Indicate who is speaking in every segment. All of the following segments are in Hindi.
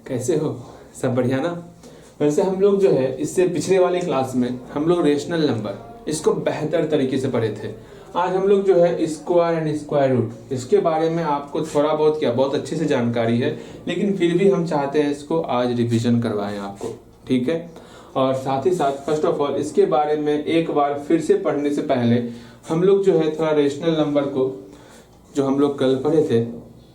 Speaker 1: कैसे हो? सब बढ़िया ना? वैसे हम लोग जो है इससे पिछले वाले क्लास में हम लोग रेशनल नंबर इसको बेहतर तरीके से पढ़े थे। आज हम लोग जो है स्क्वायर एंड स्क्वायर रूट इसके बारे में आपको थोड़ा बहुत क्या बहुत अच्छे से जानकारी है, लेकिन फिर भी हम चाहते हैं इसको आज रिवीजन करवाएं आपको, ठीक है। और साथ ही साथ फर्स्ट ऑफ ऑल इसके बारे में एक बार फिर से पढ़ने से पहले हम लोग जो है थोड़ा रेशनल नंबर को जो हम लोग कल पढ़े थे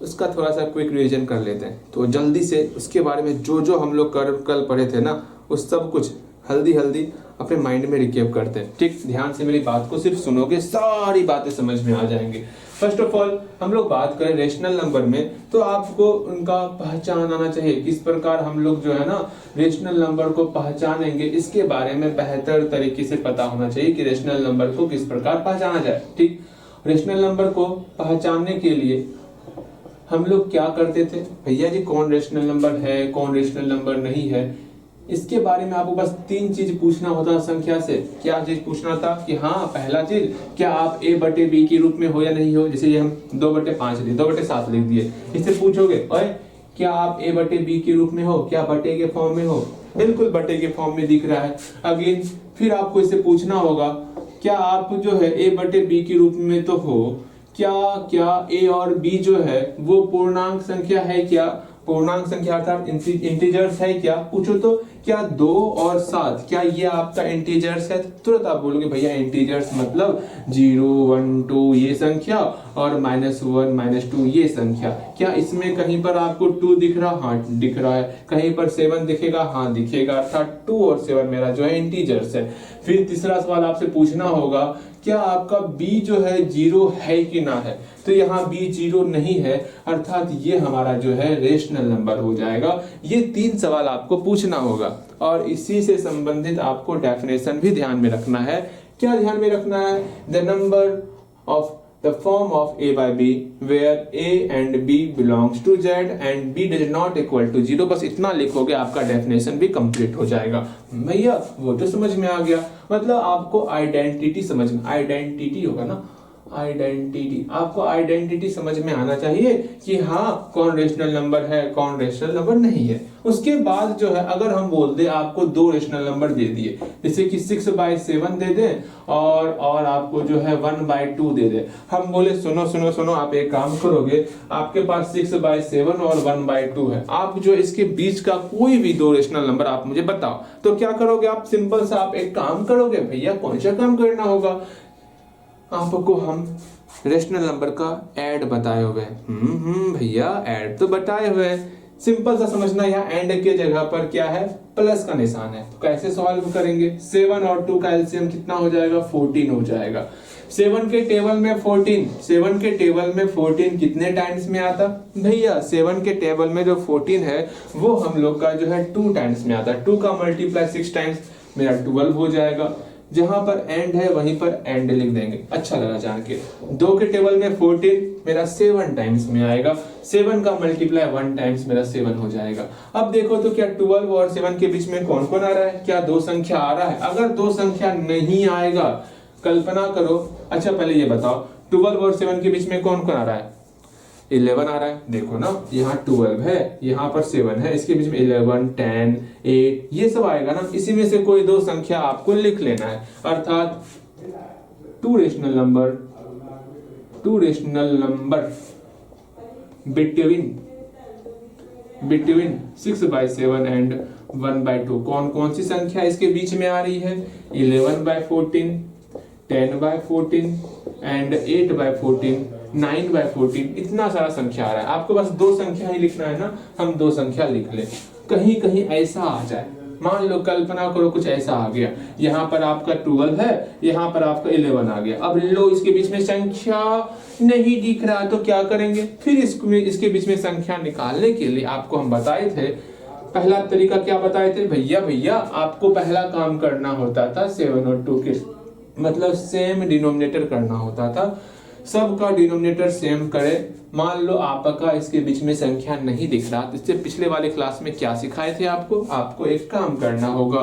Speaker 1: उसका थोड़ा सा क्विक रिवीजन कर लेते हैं। तो जल्दी से उसके बारे में जो जो हम लोग कल पढ़े थे ना उस सब कुछ हल्दी अपने माइंड में रिकेप करते हैं। ठीक, ध्यान से मेरी बात को सिर्फ सुनोगे, सारी बातें समझ में आ जाएंगी। फर्स्ट ऑफ ऑल हम लोग बात करें रेशनल नंबर में, तो आपको उनका पहचान आना चाहिए। किस प्रकार हम लोग जो है ना रेशनल नंबर को पहचानेंगे इसके बारे में बेहतर तरीके से पता होना चाहिए कि रेशनल नंबर को किस प्रकार पहचाना जाए। ठीक, रेशनल नंबर को पहचानने के लिए हम लोग क्या करते थे, भैया जी कौन रेशनल नंबर है कौन रेशनल नंबर नहीं है, इसके बारे में आपको बस 3 चीज पूछना होता संख्या से। क्या चीज पूछना था कि हाँ, पहला चीज क्या आप a बटे b के रूप में हो या नहीं हो। जैसे ये हम 2/5 लिख 2/7 लिख दिए, इससे पूछोगे ओए क्या आप a बटे b के रूप में हो, क्या बटे के फॉर्म में हो, बिल्कुल बटे के फॉर्म में दिख रहा है। अगेन फिर आपको इससे पूछना होगा क्या आप जो है a बटे b के रूप में तो हो, क्या a और b जो है वो पूर्णांक संख्या है, क्या पूर्णांक संख्या अर्थात इंटीजर्स है क्या। पूछो तो क्या 2 और 7 क्या ये आपका इंटीजर्स है, तुरंत आप बोलोगे भैया इंटीजर्स मतलब 0 1 2 ये संख्या और -1 -2 ये संख्या। क्या इसमें कहीं पर आपको 2 दिख रहा? हाँ दिख रहा है। कहीं पर 7 दिखेगा? हाँ दिखेगा, अर्थात 2 और 7 मेरा जो है इंटीजर्स है। फिर तीसरा सवाल आपसे पूछना होगा क्या आपका b जो है 0 है कि ना है, तो यहाँ b 0 नहीं है, अर्थात ये हमारा जो है रेशनल नंबर हो जाएगा। ये 3 सवाल आपको पूछना होगा और इसी से संबंधित आपको डेफिनेशन भी ध्यान में रखना है। क्या ध्यान में रखना है? The number of the form of a by b where a and b belongs to z and b does not equal to 0। बस इतना लिखोगे आपका डेफिनेशन भी कंप्लीट हो जाएगा। भैया वो तो समझ में आ गया, मतलब आपको आइडेंटिटी समझ में, आइडेंटिटी होगा ना, आइडेंटिटी, आपको आइडेंटिटी समझ में आना चाहिए कि हाँ कौन रेशनल नंबर है कौन रेशनल नंबर नहीं है। उसके बाद जो है अगर हम बोल दे आपको 2 रेशनल नंबर दे दिए, जैसे कि 6/7 दे दें और आपको जो है 1/2 दे दे, हम बोले सुनो आप एक काम करोगे, आपके पास 6/7 और 1/2 है, आप जो इसके बीच का कोई भी 2 रेशनल नंबर आप मुझे बताओ, तो क्या करोगे आप? सिंपल सा आप एक काम करोगे। भैया कौन सा काम करना होगा? आपको हम रेशनल नंबर का ऐड बताए हुए हैं। भैया ऐड तो बताए हुए हैं, सिंपल सा समझना, यहाँ एंड के जगह पर क्या है? प्लस का निशान है। तो कैसे सॉल्व करेंगे? 7 और 2 का एलसीएम कितना हो जाएगा? 14 हो जाएगा। 7 के टेबल में 14, 7 के टेबल में 14 कितने टाइम्स में आता? भैया 7 के टेबल में जो 14 है वो हम लोग का जो है 2 टाइम्स में आता है। 2 का मल्टीप्लाई 6 टाइम्स मेरा 12 हो जाएगा। जहां पर एंड है वहीं पर एंड लिख देंगे, अच्छा लगा जान के। 2 के टेबल में 14 मेरा 7 टाइम्स में आएगा, 7 का मल्टीप्लाई 1 टाइम्स मेरा 7 हो जाएगा। अब देखो तो क्या 12 और 7 के बीच में कौन कौन आ रहा है? क्या 2 संख्या आ रहा है? अगर 2 संख्या नहीं आएगा, कल्पना करो। अच्छा पहले ये बताओ 12 और 7 के बीच में कौन कौन आ रहा है? 11 आ रहा है, देखो ना, यहाँ 12 है, यहाँ पर 7 है, इसके बीच में 11 10 8 ये सब आएगा ना। इसी में से कोई 2 संख्या आपको लिख लेना है, अर्थात 2 रेशनल नंबर बिटवीन 6/7 एंड 1/2। कौन सी संख्या इसके बीच में आ रही है? 11/14, 10/14 एंड 8/14, 9/14, इतना सारा संख्या आ रहा है। आपको बस 2 संख्या ही लिखना है ना, हम 2 संख्या लिख ले। कहीं ऐसा आ जाए, मान लो कल्पना करो कुछ ऐसा आ गया, यहाँ पर आपका 12 है, यहाँ पर आपका 11 आ गया। अब लो इसके बीच में संख्या नहीं दिख रहा, तो क्या करेंगे? फिर इसके बीच में संख्या निकालने के लिए आपको हम बताए थे, पहला तरीका क्या बताए थे? भैया आपको पहला काम करना होता था 7 और 2 के मतलब सेम डिनोमिनेटर करना होता था, सबका डिनोमिनेटर सेम करे। मान लो आपका इसके बीच में संख्या नहीं दिख रहा, तो इससे पिछले वाले क्लास में क्या सिखाए थे आपको एक काम करना होगा,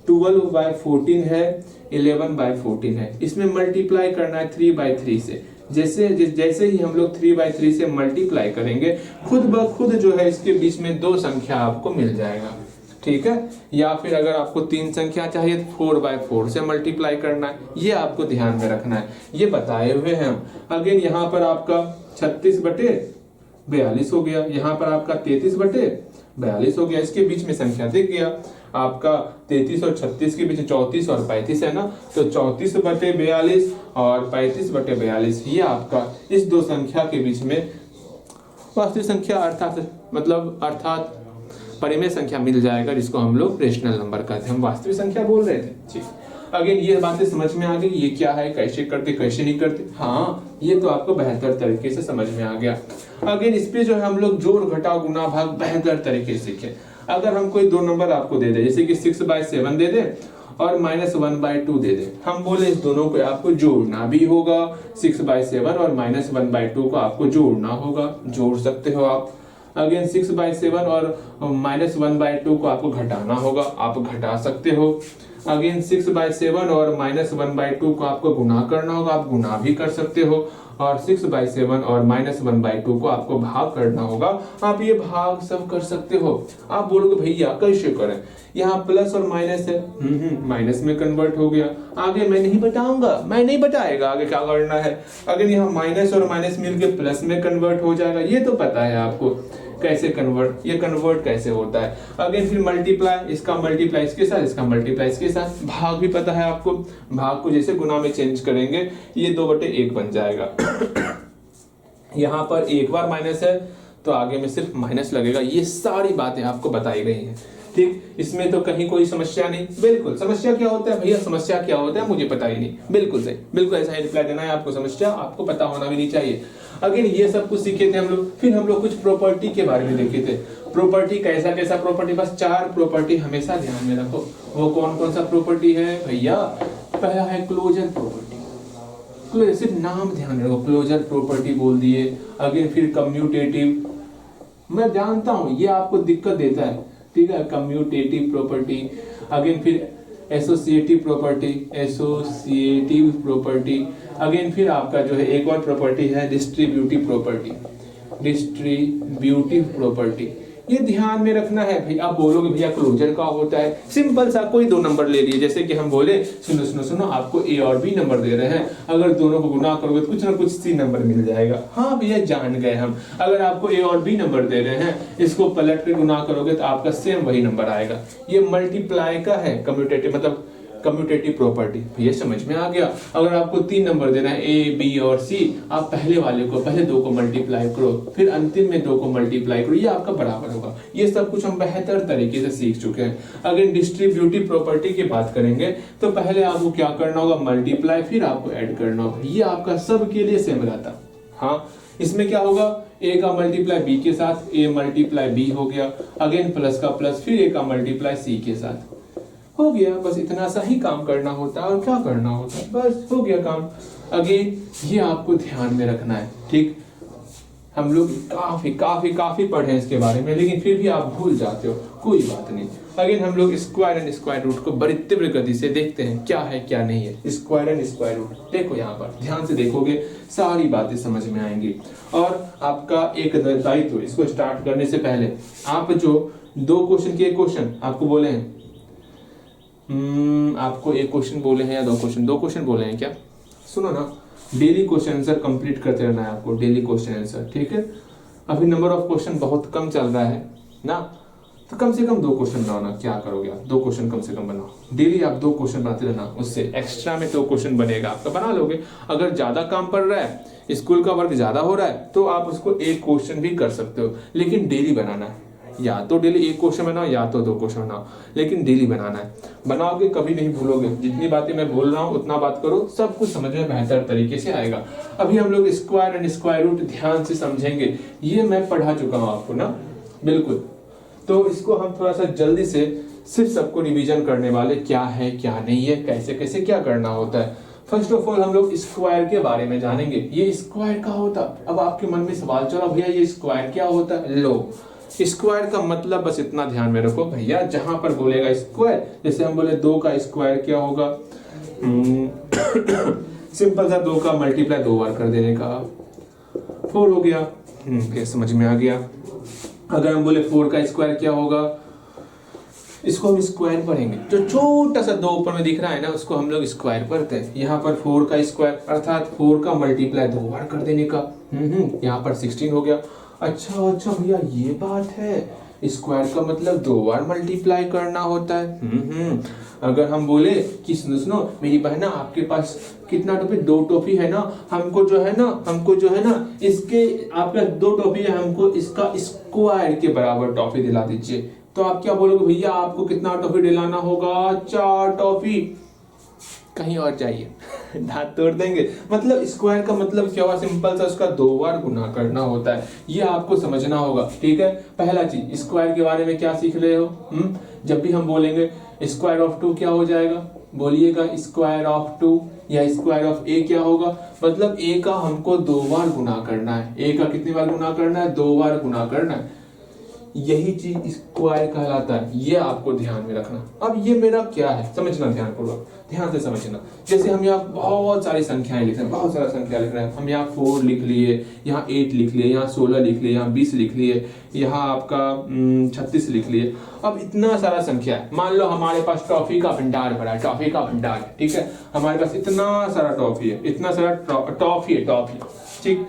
Speaker 1: 12/14 है, 11/14 है, इसमें मल्टीप्लाई करना है 3/3 से। जैसे ही हम लोग 3/3 से मल्टीप्लाई करेंगे खुद ब खुद जो है इसके बीच में 2 संख्या आपको मिल जाएगा, ठीक है। या फिर अगर आपको 3 संख्या चाहिए तो 4/4 से मल्टीप्लाई करना है, ये आपको ध्यान में रखना है, ये बताए हुए हैं हम। अगेन यहाँ पर आपका 36/42 हो गया, यहाँ पर आपका 33/42 हो गया, इसके बीच में संख्या दिख गया आपका 33 और 36 के बीच 34 और 35 है ना, तो 34/42 और 35/42 ये आपका इस 2 संख्या के बीच में वास्तविक संख्या अर्थात परिमेय संख्या मिल जाएगा, जिसको हम लोग रेशनल नंबर कहते हैं। हम वास्तविक संख्या बोल रहे थे, ठीक। अगेन ये बातें समझ में आ गई, ये क्या है, कैसे करते कैसे नहीं करते, हाँ ये तो आपको बेहतर तरीके से समझ में आ गया। अगेन इस पे जो है हम लोग जोड़ घटाव गुना भाग बेहतर तरीके से सीखे। अगर हम कोई 2 नंबर आपको दे दे, जैसे कि 6/7 दे दे और -1/2 दे दे, हम बोले इस दोनों को आपको जोड़ना भी होगा, 6/7 और -1/2 को आपको जोड़ना होगा, जोड़ सकते हो आप। अगेन 6/7 और -1/2 को आपको घटाना होगा, आप घटा सकते हो। अगेन 6/7 और -1/2 को आपको गुना करना होगा, आप गुना भी कर सकते हो। और 6/7 और -1/2 को आपको भाग करना होगा, आप ये भाग सब कर सकते हो। आप बोलोगे भैया कैसे करें, यहाँ प्लस और माइनस है, माइनस में कन्वर्ट हो गया, आगे मैं नहीं बताऊंगा, मैं नहीं बताएगा आगे क्या करना है। अगर यहाँ माइनस और माइनस मिलके प्लस में कन्वर्ट हो जाएगा, ये तो पता है आपको कैसे कन्वर्ट कैसे होता है। अगेन फिर मल्टीप्लाई, इसका मल्टीप्लाई इसके साथ, इसका मल्टीप्लाई इसके साथ, भाग भी पता है आपको, भाग को जैसे गुना में चेंज करेंगे ये 2/1 बन जाएगा। यहाँ पर एक बार माइनस है तो आगे में सिर्फ माइनस लगेगा, ये सारी बातें आपको बताई गई हैं, ठीक। इसमें तो कहीं कोई समस्या नहीं, बिल्कुल। समस्या क्या होता है भैया, समस्या क्या होता है मुझे पता ही नहीं, बिल्कुल सही, बिल्कुल ऐसा ही रिप्लाई देना है आपको, समस्या आपको पता होना भी नहीं चाहिए। अगेन ये सब कुछ सीखे थे हम लोग। फिर हम लोग कुछ प्रॉपर्टी के बारे में देखे थे। प्रॉपर्टी कैसा प्रॉपर्टी, बस 4 प्रॉपर्टी हमेशा ध्यान में रखो। वो कौन कौन सा प्रॉपर्टी है भैया, पहला है क्लोजर प्रॉपर्टी, सिर्फ नाम ध्यान रखो, क्लोजर प्रॉपर्टी बोल दिए। अगेन फिर कम्यूटेटिव, मैं जानता हूं ये आपको दिक्कत देता है, ठीक है, कम्यूटेटिव प्रॉपर्टी। अगेन फिर एसोसिएटिव प्रॉपर्टी। अगेन फिर आपका जो है एक और प्रॉपर्टी है डिस्ट्रीब्यूटिव प्रॉपर्टी। ये ध्यान में रखना है भाई। आप बोलोगे भैया क्लोजर का होता है, सिंपल सा कोई 2 नंबर ले लिए, जैसे कि हम बोले सुनो आपको ए और बी नंबर दे रहे हैं, अगर दोनों को गुना करोगे तो कुछ ना कुछ सी नंबर मिल जाएगा। हाँ भैया जान गए हम, अगर आपको ए और बी नंबर दे रहे हैं, इसको पलट के गुना करोगे तो आपका सेम वही नंबर आएगा। ये मल्टीप्लाई का है, कम्यूटेटिव प्रॉपर्टी, ये समझ में आ गया। अगर आपको 3 नंबर देना है ए बी और सी, आप पहले 2 को मल्टीप्लाई करो, फिर अंतिम में 2 को मल्टीप्लाई करो, ये आपका बराबर होगा। ये सब कुछ हम बेहतर तरीके से सीख चुके हैं। अगर डिस्ट्रीब्यूटिव प्रॉपर्टी की बात करेंगे तो पहले आपको क्या करना होगा, मल्टीप्लाई, फिर आपको ऐड करना होगा। ये आपका सबके लिए सेम रहता। हाँ, इसमें क्या होगा, ए का मल्टीप्लाई बी के साथ, ए मल्टीप्लाई बी हो गया, अगेन प्लस का प्लस, फिर ए का मल्टीप्लाई सी के साथ, हो गया। बस इतना सा ही काम करना होता है, और क्या करना होता है, बस हो गया काम। अगेन ये आपको ध्यान में रखना है, ठीक। हम लोग काफी पढ़े हैं इसके बारे में, लेकिन फिर भी आप भूल जाते हो, कोई बात नहीं। अगेन हम लोग स्क्वायर एंड स्क्वायर रूट को बड़ी तीव्र गति से देखते हैं, क्या है क्या नहीं है। स्क्वायर एंड स्क्वायर रूट देखो, यहाँ पर ध्यान से देखोगे सारी बातें समझ में आएंगी। और आपका एक दायित्व, इसको स्टार्ट करने से पहले आप जो 2 क्वेश्चन के एक क्वेश्चन आपको बोले हैं, आपको एक क्वेश्चन बोले हैं या 2 क्वेश्चन बोले हैं क्या, सुनो ना, डेली क्वेश्चन आंसर कंप्लीट करते रहना है आपको, डेली क्वेश्चन आंसर, ठीक है। अभी नंबर ऑफ क्वेश्चन बहुत कम चल रहा है ना, तो कम से कम 2 क्वेश्चन बनाओ ना, क्या करोगे आप, 2 क्वेश्चन कम से कम बनाओ, डेली आप 2 क्वेश्चन बनाते रहना, उससे एक्स्ट्रा में 2 क्वेश्चन बनेगा आपका, बना लोगे। अगर ज्यादा काम पड़ रहा है, स्कूल का वर्क ज्यादा हो रहा है, तो आप उसको 1 क्वेश्चन भी कर सकते हो, लेकिन डेली बनाना है। या तो डेली 1 क्वेश्चन बनाओ या तो 2 क्वेश्चन बनाओ, लेकिन डेली बनाना है। बनाओगे कभी नहीं भूलोगे। जितनी बातें मैं बोल रहा हूँ उतना बात करो, सब कुछ समझ में बेहतर तरीके से आएगा। अभी हम लोग स्क्वायर एंड स्क्वायर रूट ध्यान से समझेंगे, ये मैं पढ़ा चुका हूँ आपको ना, बिल्कुल। तो इसको हम थोड़ा सा जल्दी से सिर्फ सबको रिवीजन करने वाले, क्या है क्या नहीं है, कैसे कैसे क्या करना होता है। फर्स्ट ऑफ ऑल हम लोग स्क्वायर के बारे में जानेंगे। ये स्क्वायर क्या होता, अब आपके मन में सवाल चला, भैया ये स्क्वायर क्या होता है। लो, स्क्वायर का मतलब बस इतना ध्यान में रखो भैया, जहां पर बोलेगा स्क्वायर, जैसे हम बोले 2 का स्क्वायर क्या होगा, सिंपल सा 2 का मल्टीप्लाई 2 बार कर देने का 4 हो गया। ये समझ में आ गया। अगर हम बोले 4 का स्क्वायर क्या होगा, इसको हम स्क्वायर पढ़ेंगे। जो छोटा सा 2 ऊपर में दिख रहा है ना, उसको हम लोग स्क्वायर पढ़ते हैं। यहाँ पर 4 का स्क्वायर अर्थात 4 का मल्टीप्लाई 2 बार कर देने का। यहाँ पर 16 हो गया। अच्छा भैया ये बात है, स्क्वायर का मतलब 2 बार मल्टीप्लाई करना होता है। अगर हम बोले कि सुनो मेरी बहना, आपके पास कितना टॉफी, 2 टॉफी है ना, हमको जो है ना इसके, आपका 2 टॉफी है, हमको इसका स्क्वायर के बराबर टॉफी दिला दीजिए। तो आप क्या बोलोगे, भैया आपको कितना टॉफी दिलाना होगा, 4 टॉफी। कहीं और जाइए दांत तोड़ देंगे। मतलब स्क्वायर का मतलब क्या हुआ, सिंपल सा उसका 2 बार गुना करना होता है। ये आपको समझना होगा, ठीक है। पहला चीज, स्क्वायर के बारे में क्या सीख रहे हो, जब भी हम बोलेंगे स्क्वायर ऑफ 2 क्या हो जाएगा, बोलिएगा स्क्वायर ऑफ 2 या स्क्वायर ऑफ ए क्या होगा, मतलब ए का हमको 2 बार गुना करना है। ए का कितनी बार गुना करना है, 2 बार गुना करना है। यही चीज स्क्वायर कहलाता है। ये आपको ध्यान में रखना। अब ये मेरा क्या है, समझना ध्यानपूर्वक, ध्यान से समझना। जैसे हम यहाँ बहुत सारी संख्याएं लिख रहे हैं, बहुत सारा संख्या लिख रहे हैं। हम यहाँ 4 लिख लिए, यहाँ 8 लिख लिए, यहाँ 16 लिख लिए, यहाँ 20 लिख लिए, यहाँ आपका 36 लिख लिए। अब इतना सारा संख्या है। मान लो हमारे पास टॉफी का भंडार भरा है, टॉफी का भंडार है, ठीक है। हमारे पास इतना सारा टॉफी है, इतना सारा टॉफी है, टॉफी, ठीक।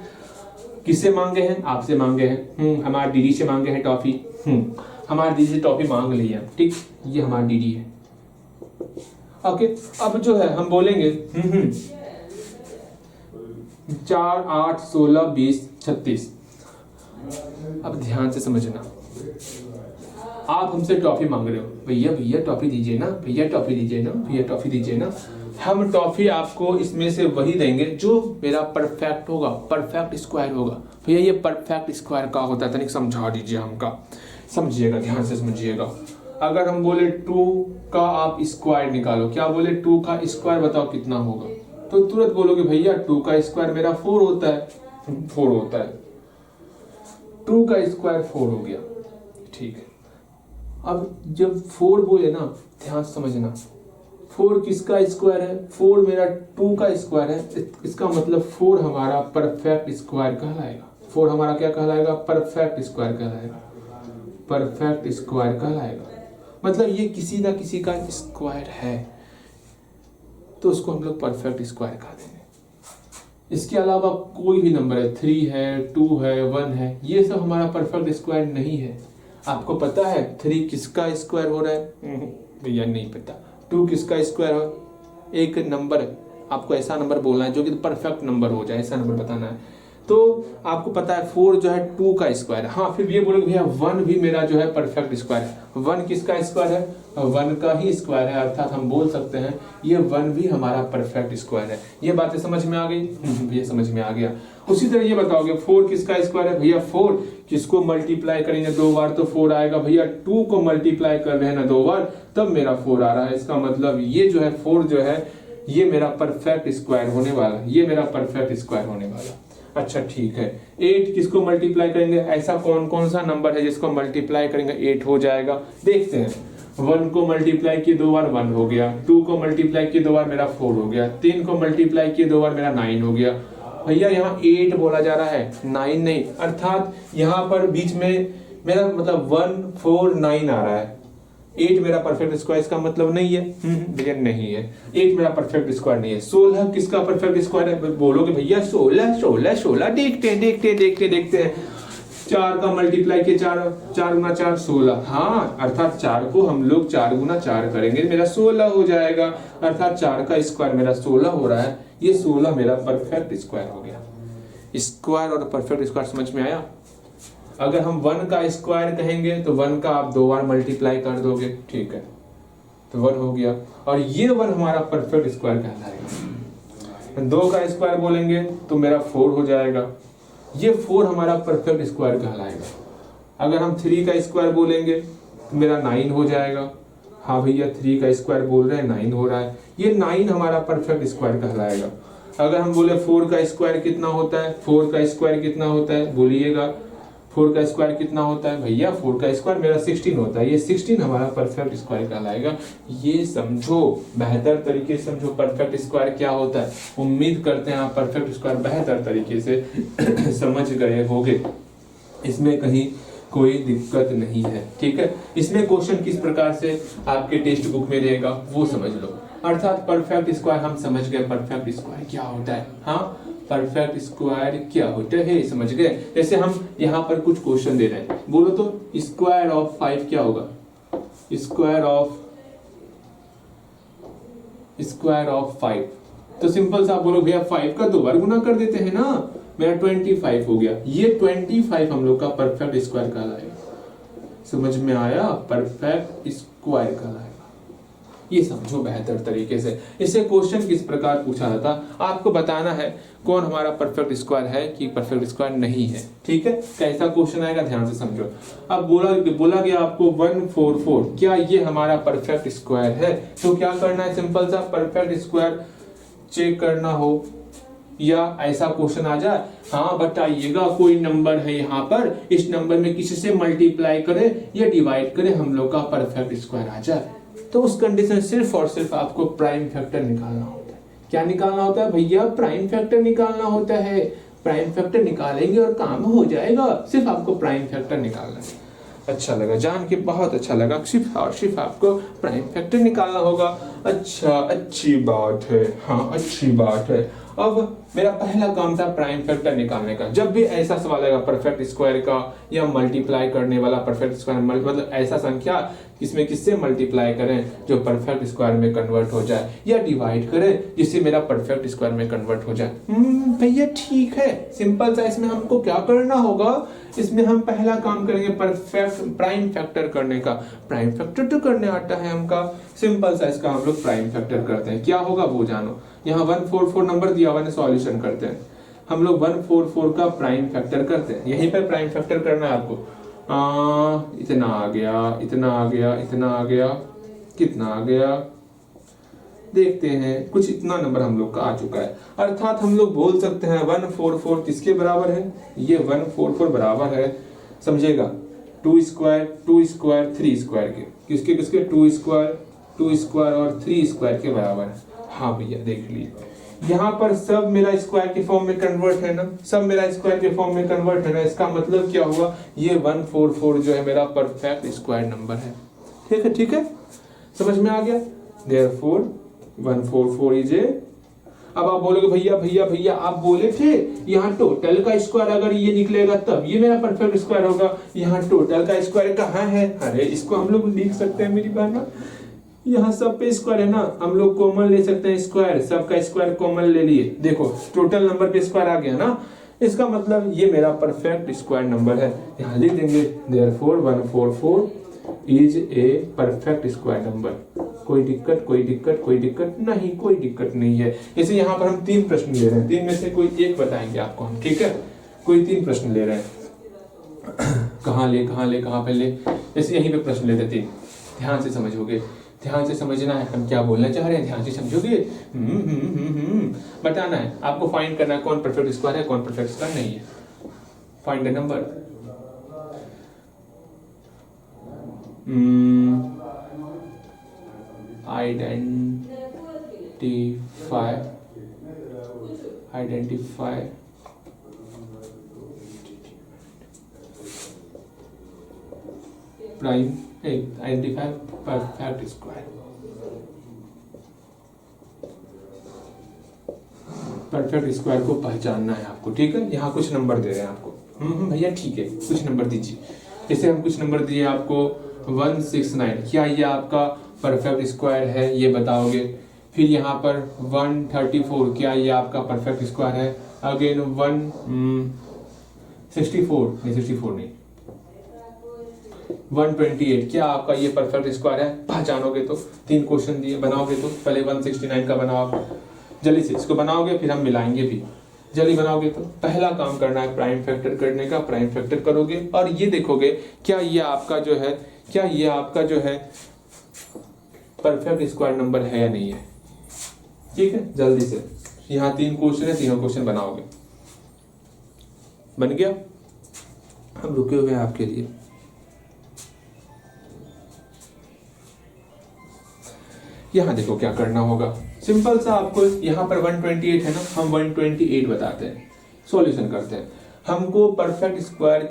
Speaker 1: किससे मांगे हैं, आपसे मांगे हैं। हमारे दीदी से मांगे हैं टॉफी। हमारे दीदी से टॉफी मांग ली है, ठीक। ये हमारी दीदी है, ओके। अब जो है हम बोलेंगे 4, 8, 16, 20, 36। अब ध्यान से समझना, आप हमसे टॉफी मांग रहे हो, भैया टॉफी दीजिए ना, भैया टॉफी दीजिए ना, भैया टॉफी दीजिए ना। हम टॉफी आपको इसमें से वही देंगे जो मेरा परफेक्ट होगा, परफेक्ट स्क्वायर होगा। भैया ये परफेक्ट स्क्वायर का होता है, तनिक समझा दीजिए हमका, समझिएगा, ध्यान से समझिएगा। अगर हम बोले 2 का आप स्क्वायर निकालो, क्या बोले 2 का स्क्वायर बताओ कितना होगा, तो तुरंत बोलोगे भैया 2 का स्क्वायर मेरा 4 होता है, 4 होता है। 2 का स्क्वायर 4 हो गया, ठीक है। अब जब 4 बोले ना, ध्यान से समझना, 4 किसका स्क्वायर है, 4 मेरा 2 का स्क्वायर है। इसका मतलब 4 हमारा परफेक्ट स्क्वायर कहलाएगा। 4 हमारा क्या कहलाएगा, परफेक्ट स्क्वायर कहलाएगा, परफेक्ट स्क्वायर कहलाएगा। मतलब ये किसी ना किसी का स्क्वायर है, तो उसको हम लोग परफेक्ट स्क्वायर कह देंगे। इसके अलावा कोई भी नंबर है, 3 है, 2 है, 1 है, ये सब हमारा परफेक्ट स्क्वायर नहीं है। आपको पता है 3 किसका स्क्वायर हो रहा है, भैया नहीं पता। 2 किसका स्क्वायर हो, एक नंबर है, आपको ऐसा नंबर बोलना है जो कि परफेक्ट नंबर हो जाए, ऐसा नंबर बताना है। तो आपको पता है 4 जो है 2 का स्क्वायर है। हाँ, फिर ये बोलोगे भैया 1 भी मेरा जो है परफेक्ट स्क्वायर है। 1 किसका स्क्वायर है, 1 का ही स्क्वायर है, अर्थात हम बोल सकते हैं ये 1 भी हमारा परफेक्ट स्क्वायर है। ये बातें समझ में आ गई, ये समझ में आ गया। उसी तरह ये बताओगे 4 किसका स्क्वायर है, भैया 4 किसको मल्टीप्लाई करेंगे 2 बार तो 4 आएगा। भैया 2 को मल्टीप्लाई कर रहे हैं ना 2 बार, तब मेरा 4 आ रहा है। इसका मतलब ये जो है 4 जो है ये मेरा परफेक्ट स्क्वायर होने वाला, ये मेरा परफेक्ट स्क्वायर होने वाला। अच्छा ठीक है, 8 किसको मल्टीप्लाई करेंगे, ऐसा कौन कौन सा नंबर है जिसको मल्टीप्लाई करेंगे 8 हो जाएगा, देखते हैं। 1 को मल्टीप्लाई किए 2 बार 1 हो गया, 2 को मल्टीप्लाई किए 2 बार मेरा 4 हो गया, 3 को मल्टीप्लाई किए 2 बार मेरा 9 हो गया। भैया यहाँ 8 बोला जा रहा है, 9 नहीं, अर्थात यहाँ पर बीच में मेरा मतलब 1 4 9 आ रहा है। 8 मेरा परफेक्ट स्क्वायर इसका मतलब नहीं है, भैया नहीं है, 8 मेरा परफेक्ट स्क्वायर नहीं है। 16 किसका परफेक्ट स्क्वायर है, बोलोगे भैया 16 16 16, देखते हैं 4 का मल्टीप्लाई किए 4 गुना 4 16, हाँ, अर्थात 4 को हम लोग 4 गुना 4 करेंगे, मेरा 16 हो जाएगा। अर्थात 4 का स्क्वायर मेरा 16 हो रहा है, ये 16 मेरा परफेक्ट स्क्वायर हो गया। स्क्वायर और परफेक्ट स्क्वायर समझ में आया। अगर हम 1 का स्क्वायर कहेंगे तो 1 का आप 2 बार मल्टीप्लाई कर दोगे, ठीक है, तो 1 हो गया, और ये 1 हमारा परफेक्ट स्क्वायर कहलाएगा। 2 का स्क्वायर बोलेंगे तो मेरा 4 हो जाएगा, ये 4 हमारा परफेक्ट स्क्वायर कहलाएगा। अगर हम 3 का स्क्वायर बोलेंगे तो मेरा 9 हो जाएगा। हाँ भैया 3 का स्क्वायर बोल रहे हैं 9 हो रहा है, ये 9 हमारा परफेक्ट स्क्वायर कहलाएगा। अगर हम बोले 4 का स्क्वायर कितना होता है, 4 का स्क्वायर कितना होता है, बोलिएगा 4 का स्क्वायर कितना होता है भैया, 4 का स्क्वायर मेरा 16 होता है, ये 16 हमारा परफेक्ट स्क्वायर कहलाएगा। ये समझो, बेहतर तरीके से समझो परफेक्ट स्क्वायर क्या होता है। उम्मीद करते हैं आप परफेक्ट स्क्वायर बेहतर तरीके से समझ गए होंगे, इसमें कहीं कोई दिक्कत नहीं है, ठीक है। इसमें क्वेश्चन किस प्रकार से आपके टेक्स्ट बुक में रहेगा वो समझ लो। अर्थात परफेक्ट स्क्वायर हम समझ गए, परफेक्ट स्क्वायर क्या होता है, हाँ परफेक्ट स्क्वायर क्या होता है समझ गए। जैसे हम यहाँ पर कुछ क्वेश्चन दे रहे हैं, बोलो तो स्क्वायर ऑफ 5 क्या होगा, स्क्वायर ऑफ 5। तो सिंपल सा बोलो भैया 5 का 2 बार गुना कर देते हैं ना, मेरा 25 हो गया। ये 25 हम लोग का परफेक्ट स्क्वायर कहलाएगा, समझ में आया, परफेक्ट स्क्वायर कहलाएगा। ये समझो बेहतर तरीके से। इससे क्वेश्चन किस प्रकार पूछा जाता, आपको बताना है कौन हमारा परफेक्ट स्क्वायर है कि परफेक्ट स्क्वायर नहीं है, ठीक है। कैसा क्वेश्चन आएगा ध्यान से समझो। अब बोला गया आपको 144 क्या ये हमारा परफेक्ट स्क्वायर है, तो क्या करना है, सिंपल सा परफेक्ट स्क्वायर चेक करना हो या ऐसा क्वेश्चन आ जाए, हाँ बताइएगा कोई नंबर है यहाँ पर, इस नंबर में किसी से मल्टीप्लाई करे या डिवाइड करे हम लोग का परफेक्ट स्क्वायर आ जाए, तो उस कंडीशन सिर्फ और सिर्फ आपको प्राइम फैक्टर निकालना होता है। क्या निकालना होता है भैया, प्राइम फैक्टर निकालना होता है। प्राइम फैक्टर निकालेंगे और काम हो जाएगा, सिर्फ आपको प्राइम फैक्टर निकालना है। अच्छा लगा जान के, बहुत अच्छा लगा, सिर्फ और सिर्फ आपको प्राइम फैक्टर निकालना होगा। अच्छा अच्छी बात है, हाँ अच्छी बात है। अब मेरा पहला काम था प्राइम फैक्टर निकालने का। जब भी ऐसा सवाल आएगा परफेक्ट स्क्वायर का या मल्टीप्लाई करने वाला परफेक्ट स्क्वायर, मतलब ऐसा संख्या इसमें किससे मल्टीप्लाई करें जो परफेक्ट स्क्वायर में कन्वर्ट हो जाए, या डिवाइड करें जिससे मेरा परफेक्ट स्क्वायर में कन्वर्ट हो जाए। भैया ठीक है, सिंपल सा। इसमें हमको क्या करना होगा, इसमें हम पहला काम करेंगे परफेक्ट प्राइम फैक्टर करने का। प्राइम फैक्टर तो करने आता है हमका, सिंपल सा इसका हम लोग प्राइम फैक्टर करते हैं। क्या होगा वो जानो, यहाँ 144 नंबर दिया हुआ है, सॉल्यूशन करते हैं हम लोग। 144 का प्राइम फैक्टर करते हैं, यहीं पर प्राइम फैक्टर करना है आपको। इतना आ गया, इतना आ गया, इतना आ गया, कितना आ गया देखते हैं, कुछ इतना नंबर हम लोग का आ चुका है। अर्थात हम लोग बोल सकते हैं 144 किसके बराबर है, ये 144 बराबर है, समझेगा 2 स्क्वायर 2 स्क्वायर 3 स्क्वायर के, किसके किसके 2 स्क्वायर और 3 स्क्वायर के बराबर है। हाँ भैया देख लीजिए, यहाँ पर सब मेरा स्क्वायर के फॉर्म में कन्वर्ट है ना, सब मेरा स्क्वायर के फॉर्म में कन्वर्ट है ना। इसका मतलब क्या हुआ, ये 144 जो है मेरा परफेक्ट स्क्वायर नंबर है। ठीक है, ठीक है, समझ में आ गया। Therefore 144 is a. अब आप बोलोगे भैया भैया भैया आप बोले थे यहाँ टोटल का स्क्वायर अगर ये निकलेगा तब ये मेरा परफेक्ट स्क्वायर होगा, यहाँ टोटल का स्क्वायर कहाँ है। अरे इसको हम लोग लिख सकते हैं मेरी बहना, यहाँ सब पे स्क्वायर है ना, हम लोग कॉमन ले सकते हैं स्क्वायर, सबका स्क्वायर कॉमन ले लिए, देखो टोटल नंबर पे स्क्वायर आ गया ना। इसका मतलब ये मेरा परफेक्ट स्क्वायर नंबर है, यहाँ लिख देंगे Therefore 144 is a perfect square number. कोई दिक्कत कोई दिक्कत कोई दिक्कत नहीं, कोई दिक्कत नहीं है। जैसे यहाँ पर हम 3 प्रश्न ले रहे हैं, 3 में से कोई एक बताएंगे आपको हम, ठीक है। कोई 3 प्रश्न ले रहे हैं, कहाँ पे ले, जैसे यहीं पे प्रश्न लेते 3, ध्यान से समझोगे, ध्यान से समझना है हम क्या बोलना चाह रहे हैं, ध्यान से समझोगे। बताना है आपको, फाइंड करना है कौन परफेक्ट स्क्वायर है कौन परफेक्ट स्क्वायर नहीं है। Find the number. Identify prime, identify perfect square. Perfect square को पहचानना है आपको, ठीक है। यहाँ कुछ नंबर दे रहे हैं आपको, भैया ठीक है, कुछ नंबर दीजिए। जैसे हम कुछ नंबर दिए आपको 169, क्या ये आपका परफेक्ट स्क्वायर है ये बताओगे। फिर यहाँ पर 134, क्या ये आपका परफेक्ट स्क्वायर है। अगेन 164 नहीं 128, क्या आपका ये परफेक्ट स्क्वायर है। पहचानोगे तो, 3 क्वेश्चन दिए, बनाओगे तो पहले 169 का बनाओ, जल्दी से इसको बनाओगे फिर हम मिलाएंगे भी। जल्दी बनाओगे तो पहला काम करना है प्राइम फैक्टर करने का, प्राइम फैक्टर करोगे और ये देखोगे क्या ये आपका जो है, क्या ये आपका जो है परफेक्ट स्क्वायर नंबर है या नहीं है। ठीक है, जल्दी से, यहाँ 3 क्वेश्चन है, तीनों क्वेश्चन बनाओगे। बन गया, हम रुके हुए हैं आपके लिए। यहाँ देखो क्या करना होगा, सिंपल सा आपको यहाँ पर 128 है ना, हम 128 बताते हैं, सॉल्यूशन करते हैं। हमको परफेक्ट स्क्वायर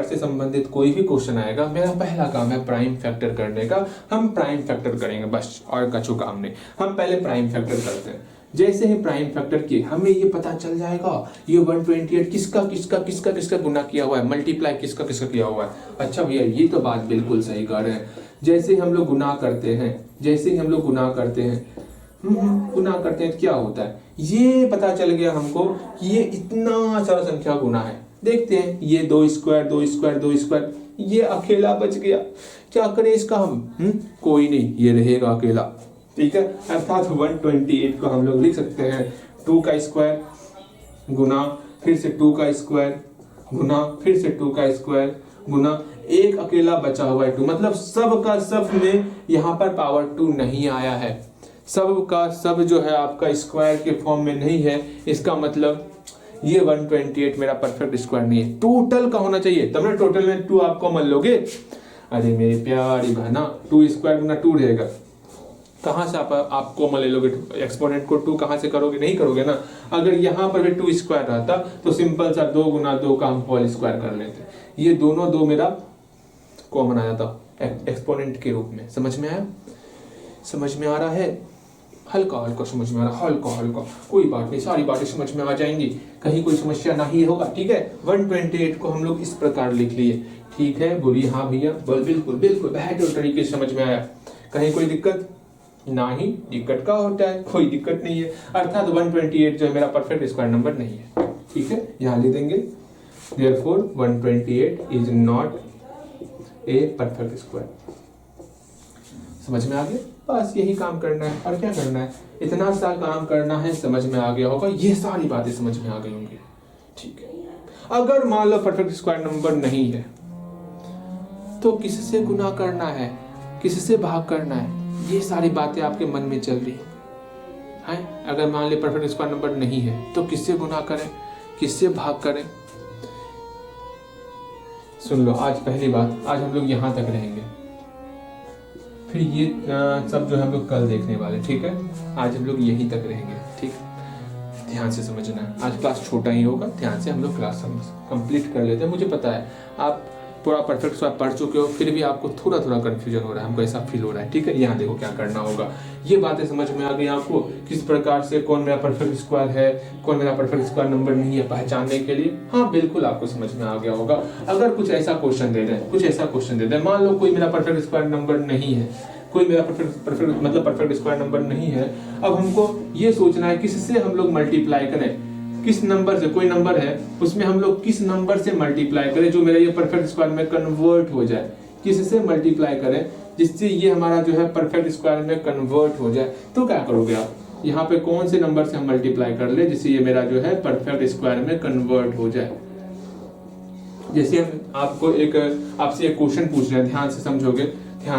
Speaker 1: से संबंधित कोई भी क्वेश्चन आएगा, मेरा पहला काम है प्राइम फैक्टर करने का। हम प्राइम फैक्टर करेंगे बस, और कछु काम नहीं। हम पहले प्राइम फैक्टर करते हैं। जैसे ही प्राइम फैक्टर किए हमें ये पता चल जाएगा ये 128 किसका गुना किया हुआ है, मल्टीप्लाई किसका किया हुआ है। अच्छा भैया ये तो बात बिल्कुल सही कर रहे हैं। जैसे ही हम लोग गुना करते हैं गुना करते हैं क्या होता है, ये पता चल गया हमको कि ये इतना सारा संख्या गुना है। देखते हैं ये 2 स्क्वायर, ये अकेला बच गया, क्या करें इसका हम? कोई नहीं, ये रहेगा अकेला, ठीक है। अर्थात 128 को हम लोग लिख सकते हैं 2 का स्क्वायर गुना फिर से 2 का स्क्वायर गुना फिर से 2 का स्क्वायर गुना एक अकेला बचा हुआ है 2, मतलब सब का सब में यहाँ पर पावर 2 नहीं आया है, सब का सब जो है आपका स्क्वायर के फॉर्म में नहीं है। इसका मतलब ये 128 मेरा परफेक्ट स्क्वायर नहीं है, टोटल का होना चाहिए, तब ना टोटल में 2 आप कॉमन लोगे। अरे मेरी प्यारी बहना, 2 स्क्वायर गुना 2 रहेगा, कहाँ से आप कॉमन ले लोगे? एक्सपोनेंट को 2 कहाँ से करोगे? नहीं करोगे ना। अगर यहाँ पर भी 2 स्क्वायर रहता तो सिंपल सा 2 गुना 2 का हम होल स्क्वायर कर लेते, ये दोनों 2 मेरा कॉमन आ जाता एक्सपोनेंट के रूप में। समझ में आया? समझ में आ रहा है? हल्का समझ में आ रहा, हल्का, कोई बात नहीं, सारी बातें समझ में आ जाएंगी, कहीं कोई समस्या नहीं होगा, ठीक है। 128 को हम लोग इस प्रकार लिख लिए, ठीक है। बोलिए हाँ भैया, बिल्कुल बेहतर तरीके से समझ में आया, कहीं कोई दिक्कत नहीं? दिक्कत का होता है, कोई दिक्कत नहीं है। अर्थात 128 जो है मेरा परफेक्ट स्क्वायर नंबर नहीं है, ठीक है। यहाँ लिख देंगे therefore 128 is not a perfect square। समझ में आ गया? बस यही काम करना है, और क्या करना है, इतना सा काम करना है। समझ में आ गया होगा, ये सारी बातें समझ में आ गई होंगी, ठीक है। अगर मान लो परफेक्ट स्क्वायर नंबर नहीं है तो किससे गुना करना है, किससे भाग करना है, ये सारी बातें आपके मन में चल रही हैं। अगर मान ली परफेक्ट स्क्वायर नंबर नहीं है तो किससे गुना करें, किससे भाग करें? सुन लो, आज पहली बात, आज हम लोग यहाँ तक रहेंगे, फिर ये सब जो है हम लोग कल देखने वाले, ठीक है। आज हम लोग यहीं तक रहेंगे, ठीक। ध्यान से समझना है, आज क्लास छोटा ही होगा, ध्यान से हम लोग क्लास कंप्लीट कर लेते हैं। मुझे पता है आप पूरा परफेक्ट स्क्वायर पढ़ चुके हो, फिर भी आपको थोड़ा कंफ्यूजन हो रहा है, हमको ऐसा फील हो रहा है, ठीक है। यहाँ देखो क्या करना होगा, ये बातें समझ में आ गई आपको, किस प्रकार से कौन मेरा परफेक्ट स्क्वायर है, कौन मेरा परफेक्ट स्क्वायर नंबर नहीं है, पहचानने के लिए। हाँ बिल्कुल आपको समझ में आ गया होगा। अगर कुछ ऐसा क्वेश्चन दे दें, मान लो कोई मेरा परफेक्ट स्क्वायर नंबर नहीं है, कोई मेरा परफेक्ट स्क्वायर नंबर नहीं है, अब हमको ये सोचना है किससे हम लोग मल्टीप्लाई करें, किस नंबर से, कोई नंबर है उसमें हम लोग किस नंबर से मल्टीप्लाई करें जो मेरा ये परफेक्ट स्क्वायर में कन्वर्ट हो जाए, किससे मल्टीप्लाई करें जिससे ये हमारा जो है परफेक्ट स्क्वायर में कन्वर्ट हो जाए। तो क्या करोगे आप, यहाँ पे कौन से नंबर से हम मल्टीप्लाई कर ले जिससे ये मेरा जो है परफेक्ट स्क्वायर में कन्वर्ट हो जाए। जैसे हम आपसे एक क्वेश्चन पूछ रहे हैं, ध्यान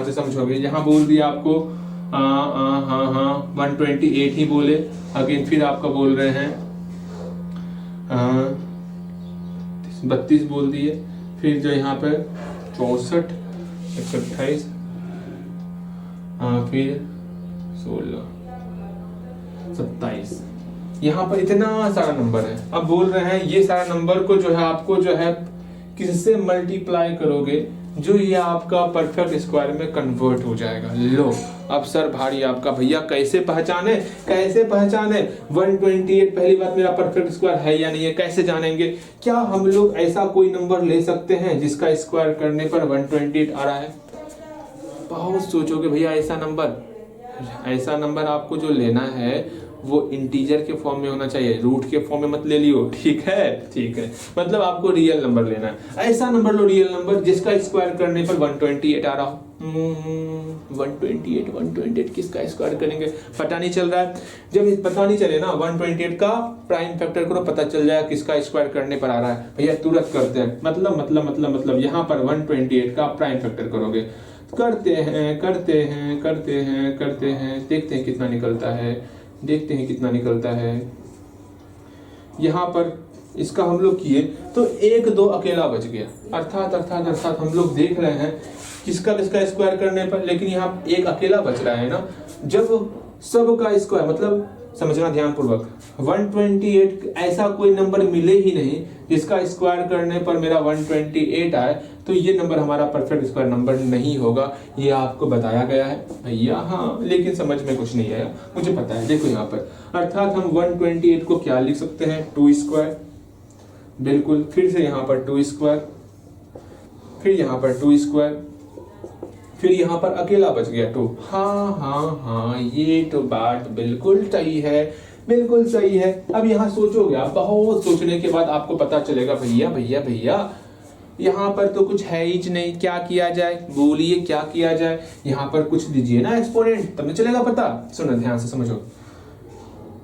Speaker 1: से समझोगे। यहाँ बोल दिया आपको 128 ही बोले, अगेन फिर आपका बोल रहे हैं 32 बोल दिए, फिर जो यहाँ पे 64, 128, फिर 16, 27, यहाँ पर इतना सारा नंबर है। अब बोल रहे हैं ये सारा नंबर को जो है आपको जो है किससे मल्टीप्लाई करोगे जो ये आपका परफेक्ट स्क्वायर में कन्वर्ट हो जाएगा। लो अब सर भारी आपका, भैया कैसे पहचाने 128 पहली बात मेरा परफेक्ट स्क्वायर है या नहीं है, कैसे जानेंगे? क्या हम लोग ऐसा कोई नंबर ले सकते हैं जिसका स्क्वायर करने पर 128 आ रहा है? बहुत सोचोगे भैया, ऐसा नंबर आपको जो लेना है वो इंटीजर के फॉर्म में होना चाहिए, रूट के फॉर्म में मत ले लियो, ठीक है। मतलब आपको रियल नंबर लेना है, ऐसा नंबर लो, रियल नंबर जिसका स्क्वायर करने पर 128 आ रहा हो। 128 किसका स्क्वायर करेंगे पता नहीं चल रहा है। जब पता नहीं चले ना, 128 का प्राइम फैक्टर करो, पता चल जाएगा किसका स्क्वायर करने पर आ रहा है। भैया तुरंत करते हैं, मतलब यहाँ पर 128 का प्राइम फैक्टर करोगे, करते हैं, देखते हैं कितना निकलता है। यहाँ पर इसका हम लोग किए तो 1 2 अकेला बच गया, अर्थात हम लोग देख रहे हैं किसका किसका स्क्वायर करने पर, लेकिन यहाँ एक अकेला बच रहा है ना। जब सब का स्क्वायर, मतलब समझना ध्यान पूर्वक, 128 ऐसा कोई नंबर मिले ही नहीं जिसका स्क्वायर करने पर मेरा 128 आए, तो ये नंबर हमारा परफेक्ट स्क्वायर नंबर नहीं होगा। ये आपको बताया गया है भैया, हाँ, लेकिन समझ में कुछ नहीं आया, मुझे पता है। देखो यहाँ पर अर्थात हम 128 को क्या लिख सकते हैं, 2 स्क्वायर, बिल्कुल। फिर से यहाँ पर 2 स्क्वायर, फिर यहाँ पर 2 स्क्वायर, फिर यहाँ पर अकेला बच गया 2। हाँ, ये तो बात बिल्कुल सही है, बिल्कुल सही है। अब यहाँ सोचोगे आप, बहुत सोचने के बाद आपको पता चलेगा भैया यहाँ पर तो कुछ है ही नहीं, क्या किया जाए, बोलिए क्या किया जाए। यहाँ पर कुछ दीजिए ना एक्सपोनेंट, तब चलेगा पता। सुनो ध्यान से समझो,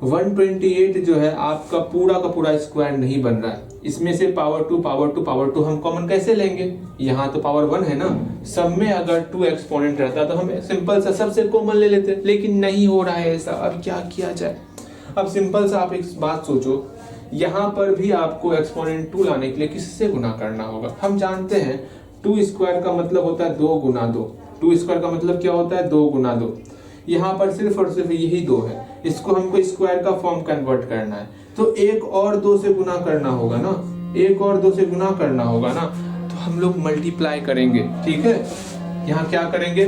Speaker 1: 128 जो है आपका पूरा का पूरा स्क्वायर नहीं बन रहा है। इसमें से पावर टू हम कॉमन कैसे लेंगे, यहाँ तो पावर 1 है ना, सब में अगर 2 एक्सपोनेंट रहता तो हम सिंपल सा सबसे कॉमन ले लेते, लेकिन नहीं हो रहा है ऐसा। अब क्या किया जाए। अब सिंपल सा आप एक बात सोचो, यहाँ पर भी आपको एक्सपोनेंट 2 लाने के लिए किससे गुना करना होगा। हम जानते हैं 2 स्क्वायर का मतलब होता है 2 गुना 2, 2 स्क्वायर का मतलब क्या होता है 2 गुना 2। यहाँ पर सिर्फ और सिर्फ यही 2 है, इसको हमको स्क्वायर का फॉर्म कन्वर्ट करना है, तो 1 और 2 से गुना करना होगा ना, 1 और 2 से गुना करना होगा ना, तो हम लोग मल्टीप्लाई करेंगे, ठीक है। यहाँ क्या करेंगे,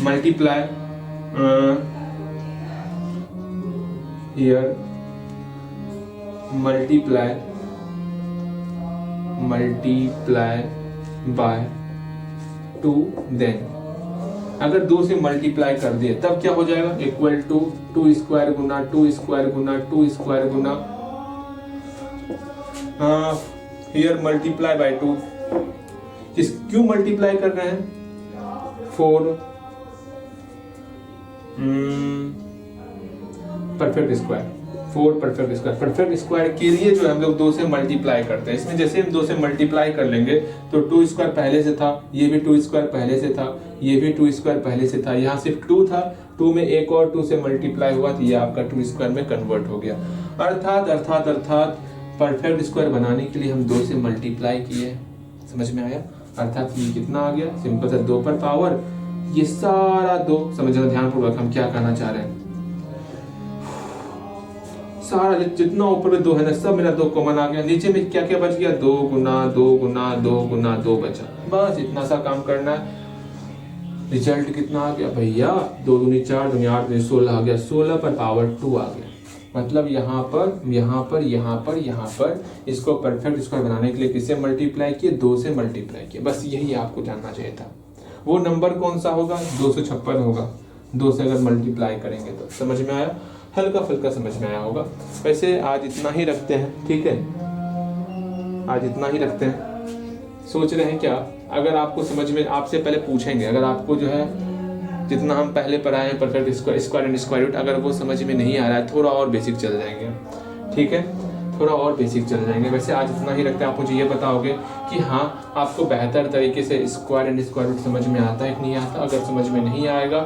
Speaker 1: multiply, here multiply by 2, then अगर 2 से मल्टीप्लाई कर दिए तब क्या हो जाएगा, इक्वल टू 2 स्क्वायर गुना 2 स्क्वायर गुना 2 स्क्वायर गुना, हियर मल्टीप्लाई बाय 2। क्यों मल्टीप्लाई कर रहे हैं, 4 perfect square, 4 perfect square. Perfect square के लिए जो हम लोग 2 से मल्टीप्लाई करते हैं, इसमें जैसे हम 2 से मल्टीप्लाई कर लेंगे तो 2 स्क्वायर पहले से था, ये भी 2 स्क्वायर पहले से था, ये भी 2 स्क्वायर पहले से था, यहाँ सिर्फ 2 था, 2 में 1 और 2 से मल्टीप्लाई हुआ तो ये आपका 2 स्क्वायर में कन्वर्ट हो गया। अर्थात परफेक्ट स्क्वायर बनाने के लिए हम 2 से मल्टीप्लाई किए, समझ में आया। अर्थात ये कितना आ गया, सिंपल सा 2 पर पावर ये सारा 2, समझना ध्यानपूर्वक हम क्या कहना चाह रहे हैं। सारा जितना ऊपर में 2 है ना, सब मेरा 2 कॉमन आ गया। नीचे में क्या क्या बच गया, 2 गुना 2 गुना 2 गुना 2 बचा, बस इतना सा काम करना है। रिजल्ट कितना आ गया भैया, 2 दूनी 4 दूनी 8 दूनी 16 आ गया, 16 पर पावर 2 आ गया। मतलब यहाँ पर इसको परफेक्ट स्क्वायर बनाने के लिए किससे मल्टीप्लाई किए, 2 से मल्टीप्लाई किए। बस यही आपको जानना चाहिए था। वो नंबर कौन सा होगा, 256 होगा। 2 से अगर मल्टीप्लाई करेंगे तो समझ में आया, हल्का फुल्का समझ में आया होगा। वैसे आज इतना ही रखते हैं, ठीक है, आज इतना ही रखते हैं। सोच रहे हैं क्या, अगर आपको समझ में, आपसे पहले पूछेंगे, अगर आपको जो है जितना हम पहले पढ़ाए हैं perfect square and square root, अगर वो समझ में नहीं आ रहा है, थोड़ा और बेसिक चल जाएंगे, ठीक है, थोड़ा और बेसिक चल जाएंगे। वैसे आज इतना ही रखते हैं। आप मुझे ये बताओगे कि हाँ आपको बेहतर तरीके से स्क्वायर एंड स्क्वायर रूट समझ में आता है कि नहीं आता। अगर समझ में नहीं आएगा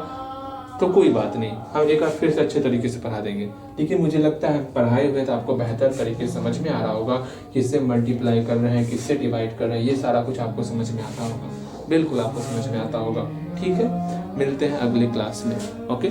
Speaker 1: तो कोई बात नहीं, हम एक बार फिर से अच्छे तरीके से पढ़ा देंगे। लेकिन मुझे लगता है पढ़ाए हुए तो आपको बेहतर तरीके से समझ में आ रहा होगा, किससे मल्टीप्लाई कर रहे हैं, किससे डिवाइड कर रहे हैं, ये सारा कुछ आपको समझ में आता होगा, बिल्कुल आपको समझ में आता होगा। ठीक है, मिलते हैं अगले क्लास में। ओके।